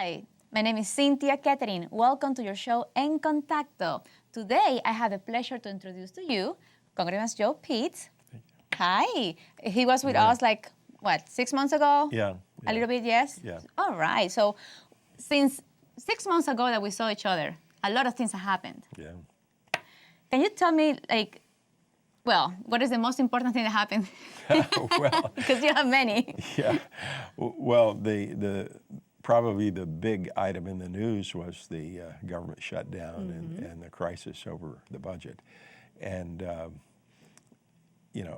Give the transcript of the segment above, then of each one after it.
Hi, my name is Cynthia Catherine. Welcome to your show, En Contacto. Today, I have the pleasure to introduce to you Congressman Joe Pitts. Hi. He was with us 6 months ago? Yeah. A little bit, yes? Yeah. All right. So since 6 months ago that we saw each other, a lot of things have happened. Yeah. Can you tell me, what is the most important thing that happened? Well, because you have many. Yeah. Well, probably the big item in the news was the government shutdown and the crisis over the budget. And,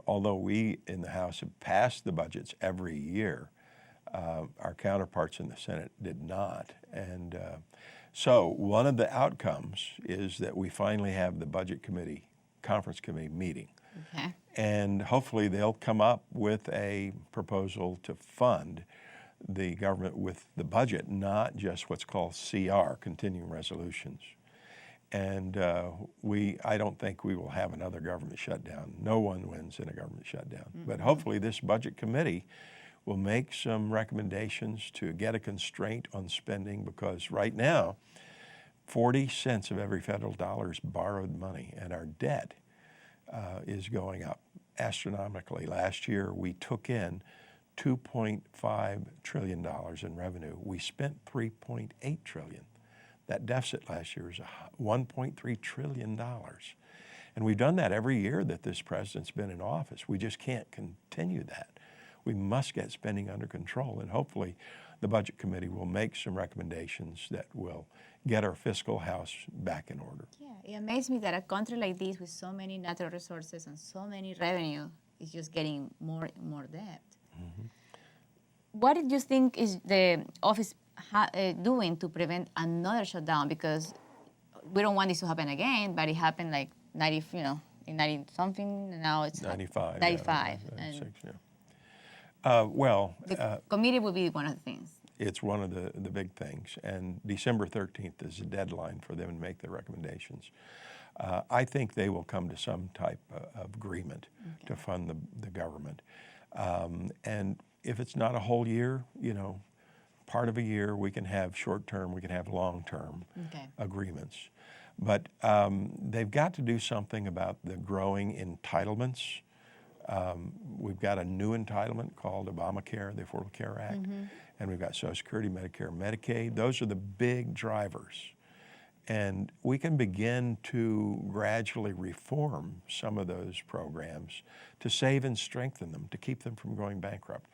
although we in the House have passed the budgets every year, our counterparts in the Senate did not. And so one of the outcomes is that we finally have the Budget Committee, Conference Committee meeting. Okay. And hopefully they'll come up with a proposal to fund the government with the budget, not just what's called CR, continuing resolutions. And I don't think we will have another government shutdown. No one wins in a government shutdown. But hopefully this budget committee will make some recommendations to get a constraint on spending, because right now, 40 cents of every federal dollar is borrowed money, and our debt is going up astronomically. Last year, we took in $2.5 trillion in revenue. We spent $3.8 trillion. That deficit last year was $1.3 trillion. And we've done that every year that this president's been in office. We just can't continue that. We must get spending under control, and hopefully the Budget Committee will make some recommendations that will get our fiscal house back in order. Yeah, it amazes me that a country like this with so many natural resources and so many revenue is just getting more and more debt. What did you think is the office doing to prevent another shutdown? Because we don't want this to happen again, but it happened like in 90 something, and now it's 95. 95. Yeah, and 96, yeah. the committee will be one of the things. It's one of the big things, and December 13th is the deadline for them to make their recommendations. I think they will come to some type of agreement to fund the government. And if it's not a whole year, part of a year, we can have short-term, we can have long-term agreements. But they've got to do something about the growing entitlements. We've got a new entitlement called Obamacare, the Affordable Care Act, and we've got Social Security, Medicare, Medicaid. Those are the big drivers. And we can begin to gradually reform some of those programs to save and strengthen them, to keep them from going bankrupt.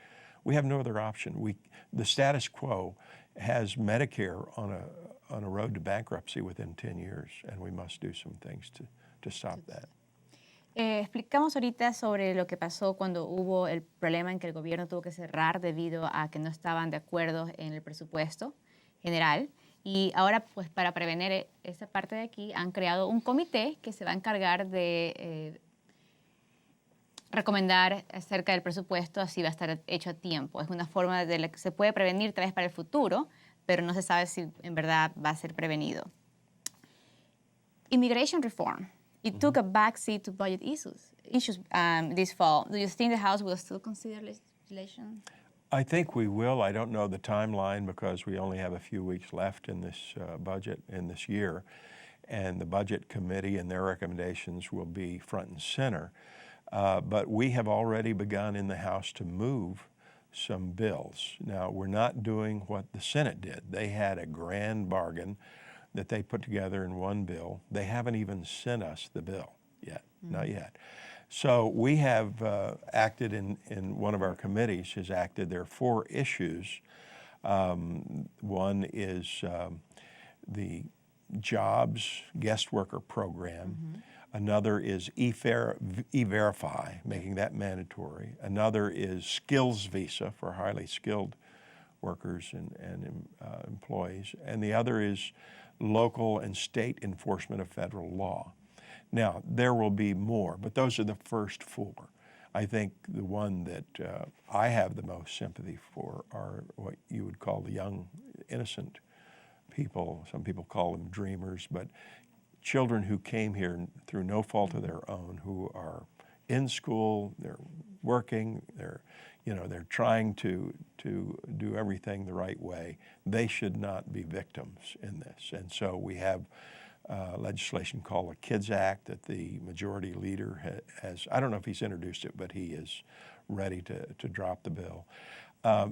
We have no other option. The status quo has Medicare on a road to bankruptcy within 10 years, and we must do some things to stop that. Explicamos ahorita sobre lo que pasó cuando hubo el problema en que el gobierno tuvo que cerrar debido a que no estaban de acuerdo en el presupuesto general. Y ahora, pues para prevenir esa parte de aquí, han creado un comité que se va a encargar de recomendar acerca del presupuesto, así va a estar hecho a tiempo. Es una forma de la que se puede prevenir tal vez para el futuro, pero no se sabe si en verdad va a ser prevenido. Immigration reform. It took a backseat to budget issues this fall. Do you think the House will still consider legislation? I think we will. I don't know the timeline because we only have a few weeks left in this budget in this year. And the Budget Committee and their recommendations will be front and center. But we have already begun in the House to move some bills. Now, we're not doing what the Senate did. They had a grand bargain that they put together in one bill. They haven't even sent us the bill yet, not yet. So we have acted in one of our committees has acted. There are 4 issues. One is the jobs guest worker program. Another is E-Verify, making that mandatory. Another is skills visa for highly skilled workers and employees. And the other is local and state enforcement of federal law. Now, there will be more, but those are the first 4. I think the one that I have the most sympathy for are what you would call the young, innocent people. Some people call them dreamers, but children who came here through no fault of their own, who are in school, they're working, they're trying to do everything the right way. They should not be victims in this. And so we have legislation called the Kids Act that the majority leader has, I don't know if he's introduced it, but he is ready to drop the bill.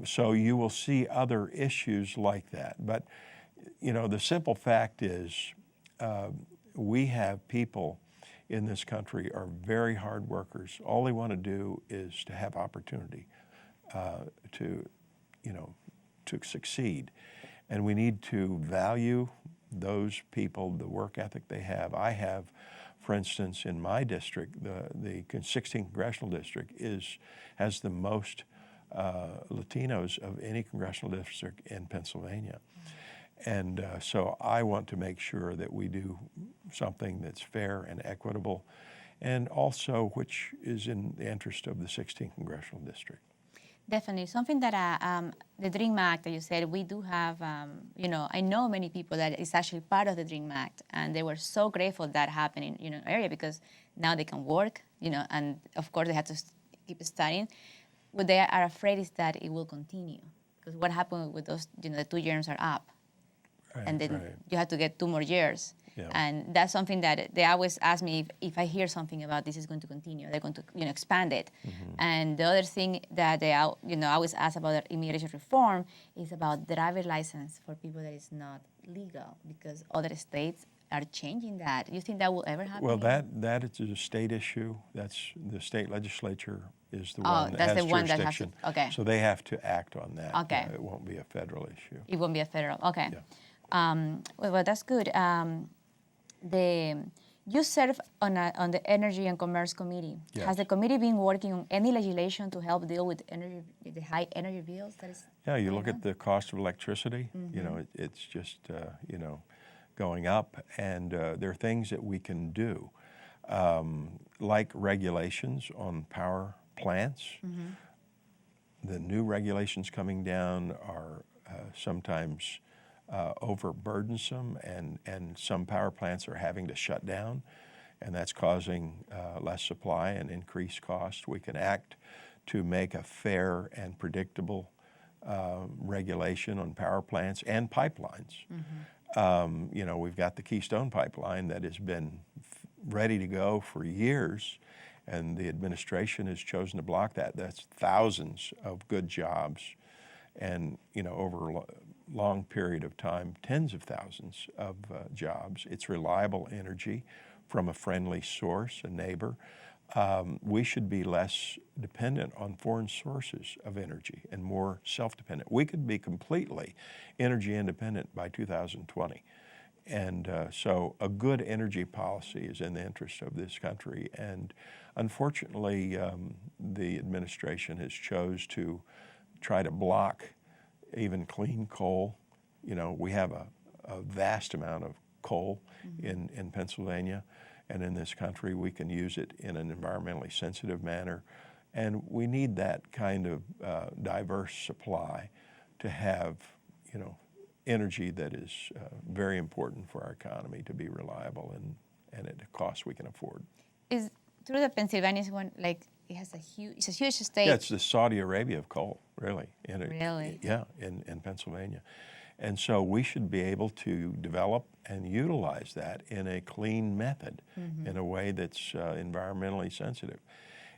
So you will see other issues like that. But, the simple fact is we have people in this country are very hard workers. All they want to do is to have opportunity to succeed. And we need to value those people, the work ethic they have. I have, for instance, in my district, the 16th Congressional District has the most Latinos of any congressional district in Pennsylvania. And so I want to make sure that we do something that's fair and equitable, and also which is in the interest of the 16th Congressional District. Definitely. Something that the DREAM Act that you said, we do have, I know many people that is actually part of the DREAM Act, and they were so grateful that happened in area because now they can work, and of course they have to keep studying. What they are afraid is that it will continue, because what happened with those, the 2 years are up. Right, and then right. you have to get 2 more years. Yeah. And that's something that they always ask me if I hear something about this is going to continue, they're going to expand it. Mm-hmm. And the other thing that they always ask about immigration reform is about driver license for people that is not legal, because other states are changing that. You think that will ever happen? Well, that is a state issue. That's the state legislature is the one that that's has the one that has jurisdiction. to, okay. So they have to act on that. Okay. It won't be a federal issue. It won't be a federal, okay. Yeah. Well, that's good. You serve on the Energy and Commerce Committee. Yes. Has the committee been working on any legislation to help deal with the high energy bills? Yeah, you look at the cost of electricity. Mm-hmm. It's just going up, and there are things that we can do, like regulations on power plants. Mm-hmm. The new regulations coming down are sometimes overburdensome, and some power plants are having to shut down, and that's causing less supply and increased cost. We can act to make a fair and predictable regulation on power plants and pipelines. Mm-hmm. We've got the Keystone Pipeline that has been ready to go for years, and the administration has chosen to block that. That's thousands of good jobs, and over a long period of time, tens of thousands of jobs. It's reliable energy from a friendly source, a neighbor. We should be less dependent on foreign sources of energy and more self-dependent. We could be completely energy independent by 2020. And so a good energy policy is in the interest of this country. And unfortunately, the administration has chose to try to block even clean coal. We have a vast amount of coal mm-hmm. in Pennsylvania, and in this country we can use it in an environmentally sensitive manner. And we need that kind of diverse supply to have, energy that is very important for our economy to be reliable and at a cost we can afford. Is through the Pennsylvania one, like it's a huge state. Yeah, it's the Saudi Arabia of coal, really. Really? Yeah, in Pennsylvania. And so we should be able to develop and utilize that in a clean method, mm-hmm. in a way that's environmentally sensitive.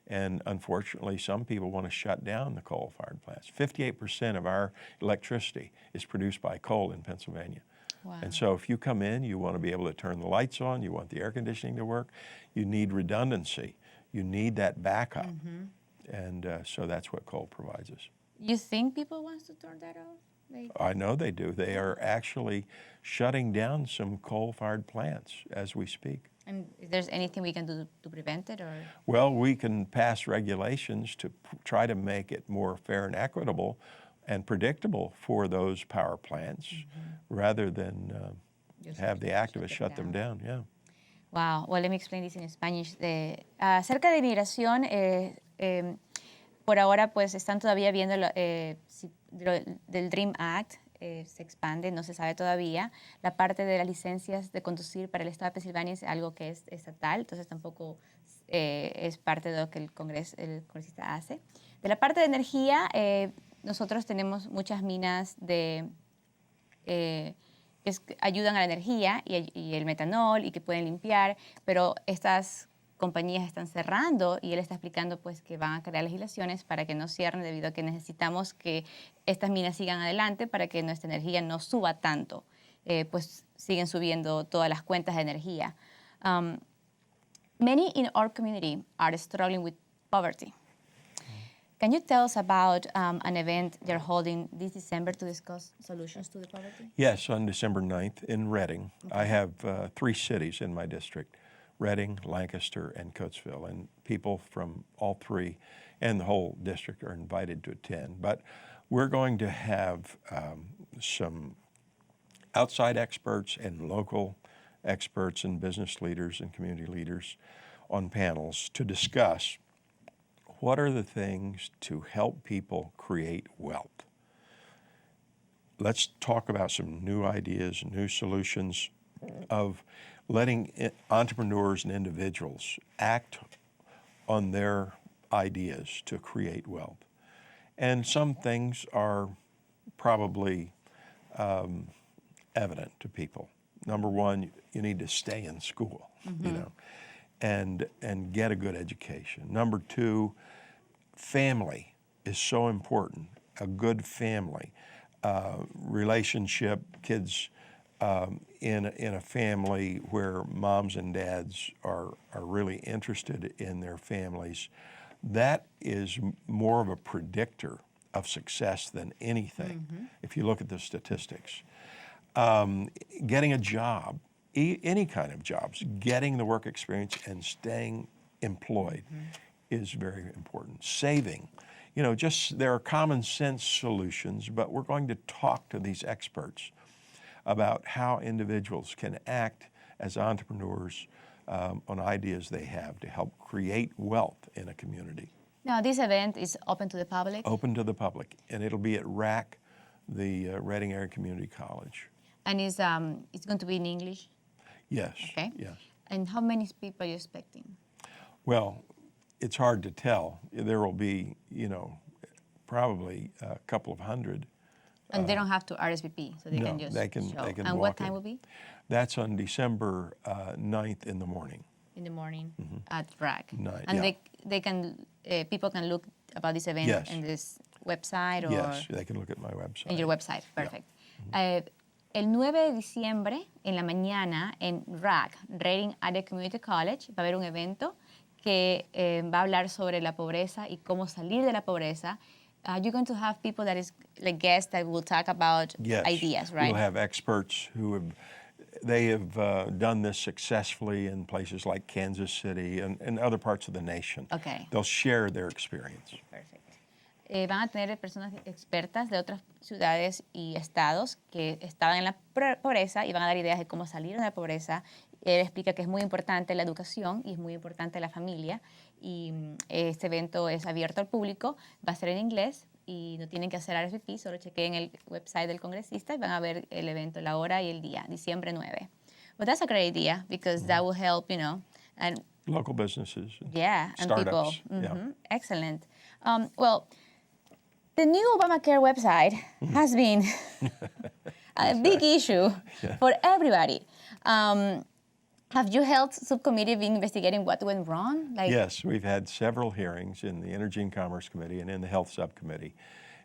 And unfortunately, some people want to shut down the coal-fired plants. 58% of our electricity is produced by coal in Pennsylvania. Wow. And so if you come in, you want to be able to turn the lights on, you want the air conditioning to work, you need redundancy, you need that backup. Mm-hmm. And so that's what coal provides us. You think people want to turn that off? I know they do. They are actually shutting down some coal-fired plants as we speak. And is there anything we can do to prevent it, or? Well, we can pass regulations to try to make it more fair and equitable and predictable for those power plants, mm-hmm. rather than have the activists shut them down. Yeah. Wow. Well, let me explain this in Spanish. Acerca de inmigración, por ahora pues están todavía viendo del DREAM Act. Se expande, no se sabe todavía. La parte de las licencias de conducir para el estado de Pensilvania es algo que es estatal, entonces tampoco es parte de lo que el congresista hace. De la parte de energía, nosotros tenemos muchas minas que ayudan a la energía y el metanol y que pueden limpiar, pero estas compañías están cerrando y él está explicando pues que van a crear legislaciones para que no cierren debido a que necesitamos que estas minas sigan adelante para que nuestra energía no suba tanto, pues siguen subiendo todas las cuentas de energía. Many in our community are struggling with poverty. Can you tell us about an event you're holding this December to discuss solutions to the poverty? Yes, on December 9th in Reading. Okay. I have 3 cities in my district, Reading, Lancaster, and Coatesville, and people from all 3 and the whole district are invited to attend. But we're going to have some outside experts and local experts and business leaders and community leaders on panels to discuss what are the things to help people create wealth. Let's talk about some new ideas, new solutions of letting entrepreneurs and individuals act on their ideas to create wealth. And some things are probably evident to people. Number one, you need to stay in school, you know, and get a good education. Number two, family is so important. A good family relationship, kids in a family where moms and dads are really interested in their families, that is more of a predictor of success than anything, if you look at the statistics. Getting a job, any kind of jobs, getting the work experience and staying employed is very important. Saving, you know, just there are common sense solutions, but we're going to talk to these experts about how individuals can act as entrepreneurs on ideas they have to help create wealth in a community. Now, this event is open to the public? Open to the public, and it'll be at RAC, the Reading Area Community College. And it's going to be in English? Yes. Okay. Yes. And how many people are you expecting? Well, it's hard to tell. There will be, you know, probably a couple of hundred. And they don't have to RSVP, so they No, can just they can show. walk And what time in. will be? That's on December 9th in the morning. In the morning at RAC. 9, And yeah. they can people can look about this event Yes. in this website or Yes, they can look at my website. in your website. Perfect. El 9 de diciembre en la mañana en RAC, Reading Area Community College, va a haber un evento que va a hablar sobre la pobreza y cómo salir de la pobreza. You're going to have people that is like guests that will talk about Yes. ideas, right? We'll have experts who have done this successfully in places like Kansas City and other parts of the nation. Okay. They'll share their experience. Perfect. Van a tener personas expertas de otras ciudades y estados que estaban en la pobreza y van a dar ideas de cómo salir de la pobreza. Él explica que es muy importante la educación y es muy importante la familia. Y este evento es abierto al público, va a ser en inglés y no tienen que hacer RSVP, solo chequeen el website del congresista y van a ver el evento, la hora y el día, diciembre 9. But that's a great idea because that will help, you know, and Local businesses. yeah, and startups. people. Yeah. Excellent. Well, the new Obamacare website has been a big issue for everybody. Have you Health Subcommittee been investigating what went wrong? Yes, we've had several hearings in the Energy and Commerce Committee and in the Health Subcommittee.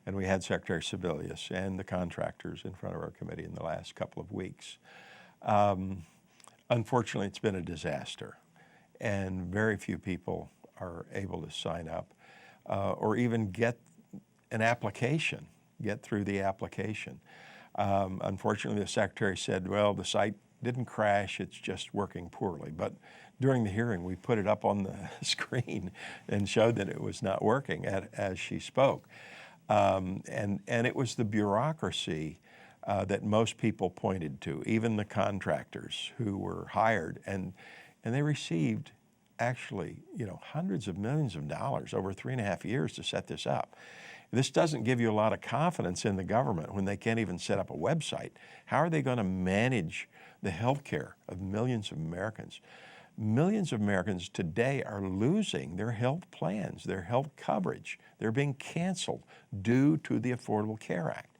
And we had Secretary Sebelius and the contractors in front of our committee in the last couple of weeks. Unfortunately, it's been a disaster. And very few people are able to sign up or even get an application, get through the application. Unfortunately, the Secretary said, well, the site didn't crash, it's just working poorly. But during the hearing, we put it up on the screen and showed that it was not working as she spoke. And it was the bureaucracy that most people pointed to, even the contractors who were hired, and they received actually, you know, hundreds of millions of dollars over 3.5 years to set this up. This doesn't give you a lot of confidence in the government when they can't even set up a website. How are they going to manage the health care of millions of Americans? millions of Americans today are losing their health plans, their health coverage. They're being canceled due to the Affordable Care Act,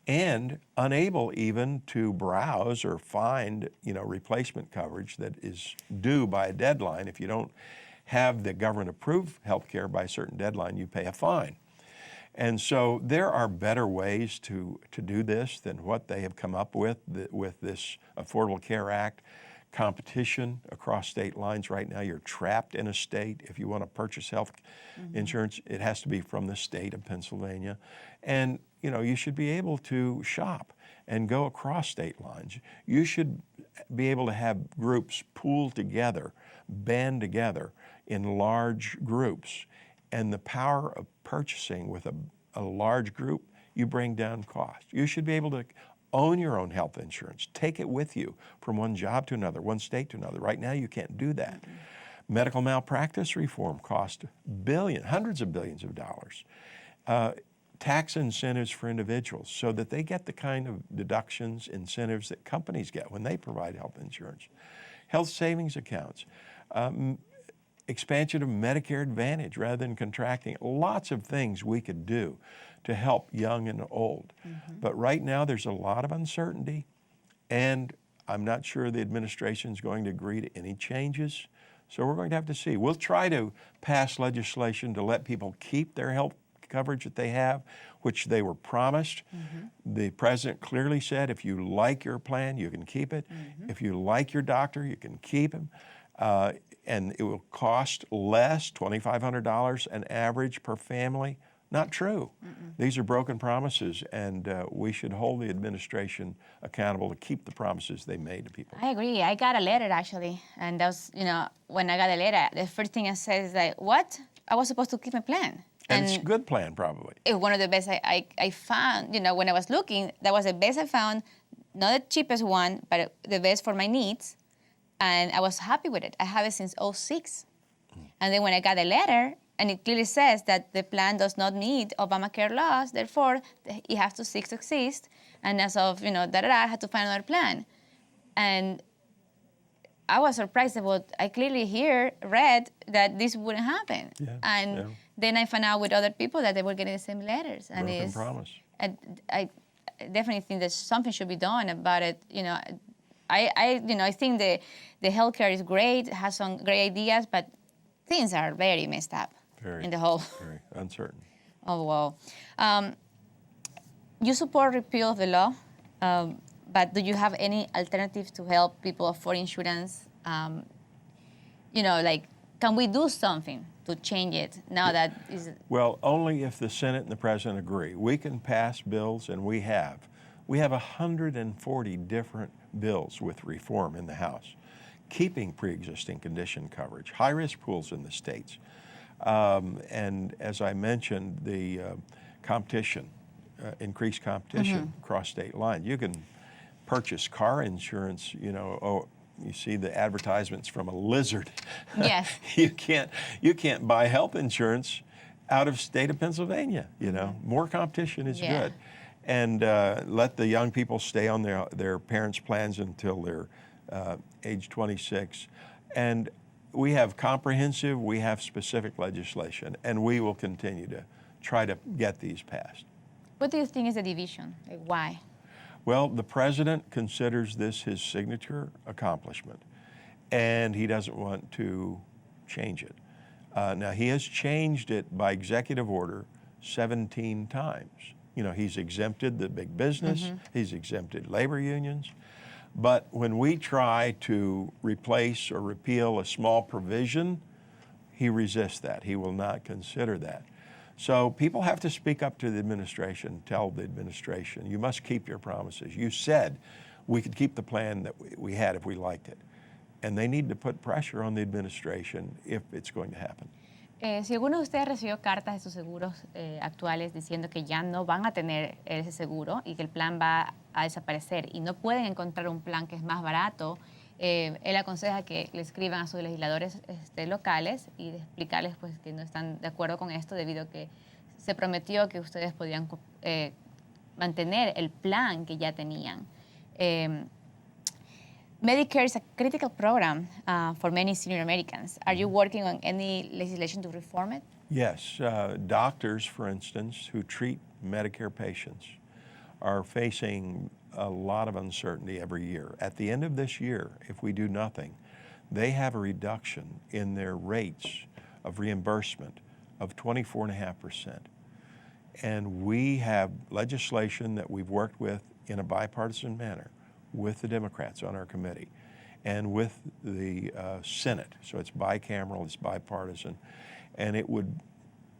and unable even to browse or find, replacement coverage that is due by a deadline. If you don't have the government-approved health care by a certain deadline, you pay a fine. And so there are better ways to do this than what they have come up with this Affordable Care Act. Competition across state lines right now. You're trapped in a state. If you want to purchase health insurance, it has to be from the state of Pennsylvania. And, you should be able to shop and go across state lines. You should be able to have groups pool together, band together in large groups. And the power of purchasing with a large group, you bring down cost. You should be able to own your own health insurance. Take it with you from one job to another, one state to another. Right now, you can't do that. Medical malpractice reform cost hundreds of billions of dollars. Tax incentives for individuals so that they get the kind of deductions, incentives that companies get when they provide health insurance. Health savings accounts. Expansion of Medicare Advantage rather than contracting. Lots of things we could do to help young and old. But right now there's a lot of uncertainty, and I'm not sure the administration is going to agree to any changes. So we're going to have to see. We'll try to pass legislation to let people keep their health coverage that they have, which they were promised. The president clearly said, if you like your plan, you can keep it. If you like your doctor, you can keep him. And it will cost less, $2,500 an average per family. Not true. These are broken promises, and we should hold the administration accountable to keep the promises they made to people. I agree. I got a letter, actually, and that was, when I got a letter, the first thing I said is like, what? I was supposed to keep my plan. And it's a good plan, probably. It was one of the best I found, when I was looking, that was the best I found, not the cheapest one, but the best for my needs. And I was happy with it. I have it since 2006. And then when I got a letter, and it clearly says that the plan does not meet Obamacare laws, therefore it has to cease to exist. And as of, I had to find another plan. And I was surprised about, I clearly read that this wouldn't happen. Then I found out with other people that they were getting the same letters. And broken promise. I definitely think that something should be done about it. I think the healthcare is great, has some great ideas, but things are very messed up in the whole. Very uncertain. Oh, wow. You support repeal of the law, but do you have any alternatives to help people afford insurance? Can we do something to change it now that is... Well, only if the Senate and the President agree. We can pass bills, and we have. We have 140 different bills with reform in the House, keeping pre-existing condition coverage, high-risk pools in the states. And as I mentioned, the competition, increased competition across state lines. You can purchase car insurance, you see the advertisements from a lizard. Yes. You can't buy health insurance out of state of Pennsylvania, More competition is good. And let the young people stay on their parents' plans until they're age 26. And we have comprehensive, we have specific legislation, and we will continue to try to get these passed. What do you think is the division? Why? Well, the president considers this his signature accomplishment, and he doesn't want to change it. Now, he has changed it by executive order 17 times. He's exempted the big business, he's exempted labor unions, but when we try to replace or repeal a small provision, he resists that. He will not consider that. So people have to speak up to the administration, tell the administration, you must keep your promises. You said we could keep the plan that we had if we liked it. And they need to put pressure on the administration if it's going to happen. Si alguno de ustedes recibió cartas de sus seguros actuales diciendo que ya no van a tener ese seguro y que el plan va a desaparecer y no pueden encontrar un plan que es más barato, él aconseja que le escriban a sus legisladores locales y explicarles pues, que no están de acuerdo con esto debido a que se prometió que ustedes podían mantener el plan que ya tenían. Medicare is a critical program for many senior Americans. Are you working on any legislation to reform it? Yes, doctors, for instance, who treat Medicare patients are facing a lot of uncertainty every year. At the end of this year, if we do nothing, they have a reduction in their rates of reimbursement of 24.5%. And we have legislation that we've worked with in a bipartisan manner with the Democrats on our committee and with the Senate. So it's bicameral, it's bipartisan, and it would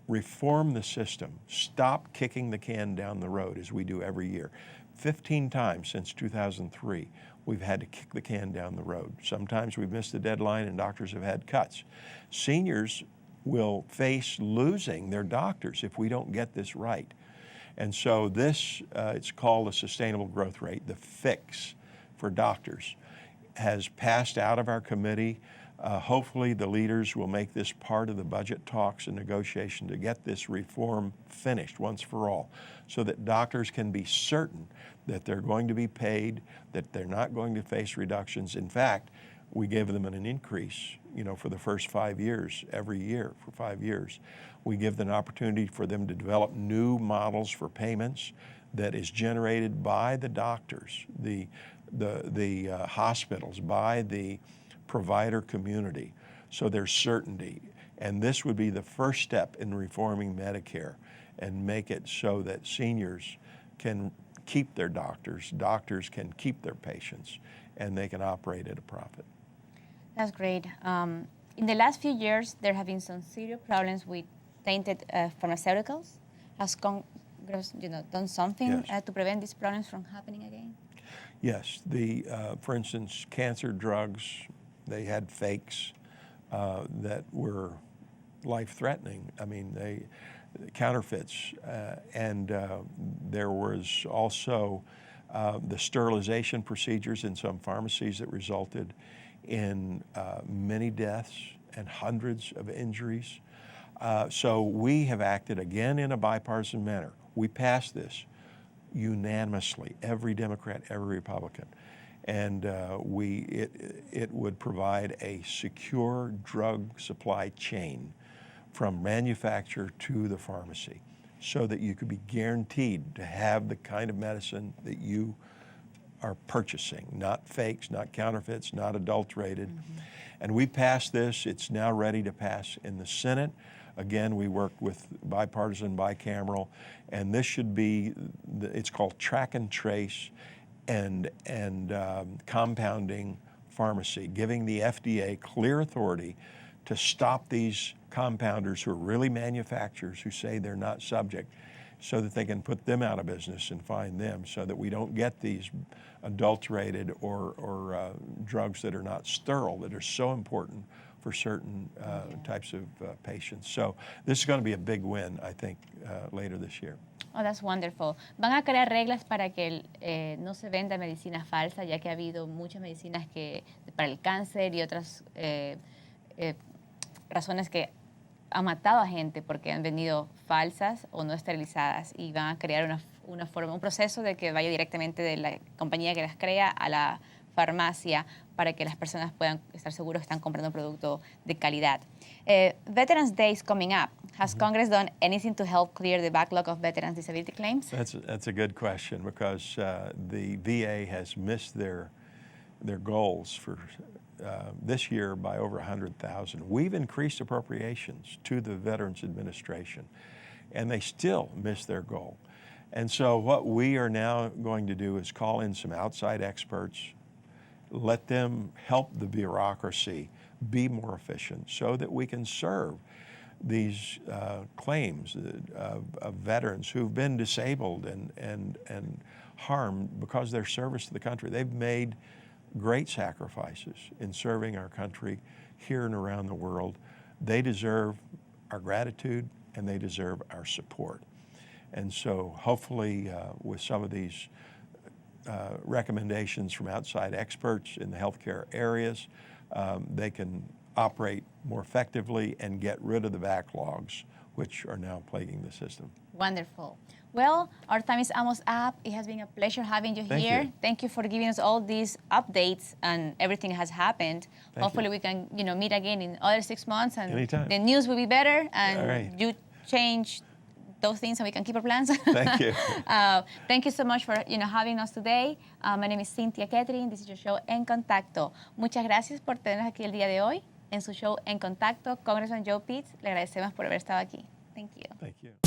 reform the system, stop kicking the can down the road as we do every year. 15 times since 2003, we've had to kick the can down the road. Sometimes we've missed the deadline and doctors have had cuts. Seniors will face losing their doctors if we don't get this right. And so this, it's called a sustainable growth rate, the fix for doctors, has passed out of our committee. Hopefully the leaders will make this part of the budget talks and negotiation to get this reform finished once for all, so that doctors can be certain that they're going to be paid, that they're not going to face reductions. In fact, we gave them an increase, for the first 5 years, every year for 5 years. We give them an opportunity for them to develop new models for payments that is generated by the doctors, the hospitals, by the provider community, so there's certainty. And this would be the first step in reforming Medicare and make it so that seniors can keep their doctors can keep their patients, and they can operate at a profit. That's great. In the last few years, there have been some serious problems with tainted pharmaceuticals. Has Congress, done something to prevent these problems from happening again? Yes. For instance, cancer drugs, they had fakes that were life-threatening. I mean, counterfeits, and there was also the sterilization procedures in some pharmacies that resulted in many deaths and hundreds of injuries. So we have acted again in a bipartisan manner. We passed this unanimously, every Democrat, every Republican. And it would provide a secure drug supply chain from manufacturer to the pharmacy, so that you could be guaranteed to have the kind of medicine that you are purchasing, not fakes, not counterfeits, not adulterated. And we passed this. It's now ready to pass in the Senate. Again, we worked with bipartisan, bicameral, and this should be, it's called track and trace and compounding pharmacy, giving the FDA clear authority to stop these compounders who are really manufacturers who say they're not subject, so that they can put them out of business and fine them, so that we don't get these adulterated or drugs that are not sterile, that are so important for certain types of patients. So this is going to be a big win, I think, later this year. Oh, that's wonderful. Van a crear reglas para que no se venda medicina falsa, ya que ha habido muchas medicinas para el cáncer y otras razones que han matado a gente porque han venido falsas o no esterilizadas, y van a crear una forma, un proceso de que vaya directamente de la compañía que las crea a la farmacia, para que las personas puedan estar seguros que están comprando un producto de calidad. Veterans Day is coming up. Has Congress done anything to help clear the backlog of veterans' disability claims? That's a good question, because the VA has missed their goals for this year by over 100,000. We've increased appropriations to the Veterans Administration, and they still miss their goal. And so what we are now going to do is call in some outside experts, let them help the bureaucracy be more efficient, so that we can serve these claims of veterans who've been disabled and harmed because of their service to the country. They've made great sacrifices in serving our country here and around the world. They deserve our gratitude, and they deserve our support. And so hopefully with some of these recommendations from outside experts in the healthcare areas, they can operate more effectively and get rid of the backlogs which are now plaguing the system. Wonderful. Well, our time is almost up. It has been a pleasure having you Thank here. you. Thank you for giving us all these updates and everything has happened. Thank Hopefully you. we can, meet again in other 6 months and Anytime. the news will be better and All right. you change those things and we can keep our plans. Thank you. Thank you so much for having us today. My name is Cynthia Kettering. This is your show En Contacto. Muchas gracias por tenernos aquí el día de hoy en su show En Contacto. Congressman Joe Pitts, le agradecemos por haber estado aquí. Thank you. Thank you.